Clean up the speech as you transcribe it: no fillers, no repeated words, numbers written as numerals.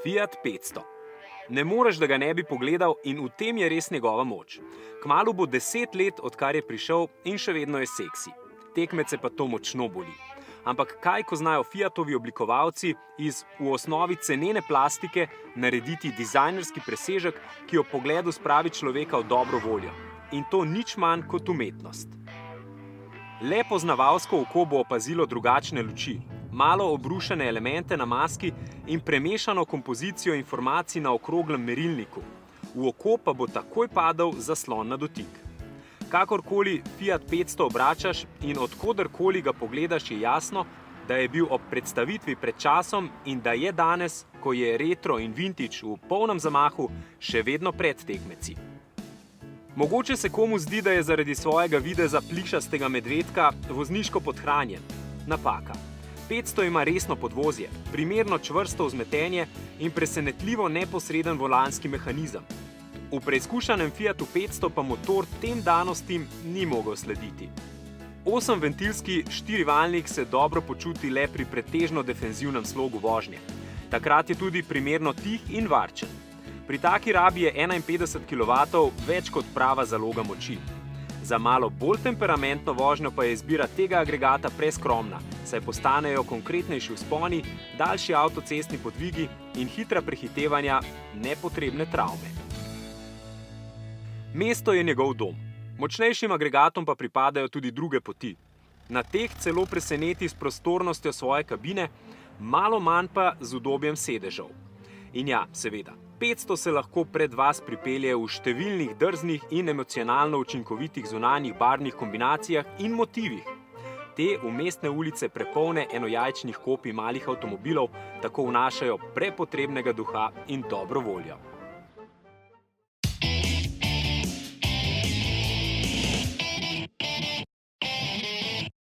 Fiat 500. Ne moreš, da ga ne bi pogledal, in v tem je res njegova moč. Kmalu bo 10 let, odkar je prišel, in še vedno je seksi. Tekmece pa to močno boli. Ampak kaj, ko znajo Fiatovi oblikovalci iz v osnovi cenene plastike narediti dizajnerski presežek, ki ob pogledu spravi človeka v dobro voljo. In to nič manj kot umetnost. Le poznavalsko oko bo opazilo drugačne luči, malo obrušene elemente na maski in premešano kompozicijo informacij na okroglem merilniku. V oko pa bo takoj padel zaslon na dotik. Kakorkoli Fiat 500 obračaš in odkodarkoli ga pogledaš, je jasno, da je bil ob predstavitvi pred časom in da je danes, ko je retro in vintage v polnem zamahu, še vedno pred tekmeci. Mogoče se komu zdi, da je zaradi svojega videza plišastega medvedka vozniško podhranjen. Napaka. 500 ima resno podvozje, primerno čvrsto vzmetenje in presenetljivo neposreden volanski mehanizem. V preizkušanem Fiatu 500 pa motor tem danostim ni mogel slediti. 8-ventilski štirivaljnik se dobro počuti le pri pretežno defenzivnem slogu vožnje. Takrat je tudi primerno tih in varčen. Pri taki rabi je 51 kW več kot prava zaloga moči. Za malo bolj temperamentno vožnjo pa je izbira tega agregata preskromna, saj postanejo konkretnejši vzponi, daljši avtocestni podvigi in hitra prehitevanja nepotrebne travme. Mesto je njegov dom. Močnejšim agregatom pa pripadajo tudi druge poti. Na teh celo preseneti s prostornostjo svoje kabine, malo manj pa z udobjem sedežev. In ja, seveda, 500 se lahko pred vas pripelje v številnih drznih in emocionalno učinkovitih zunanjih barvnih kombinacijah in motivih. Te v mestne ulice prepolne enojajčnih kopij malih avtomobilov tako vnašajo prepotrebnega duha in dobro voljo.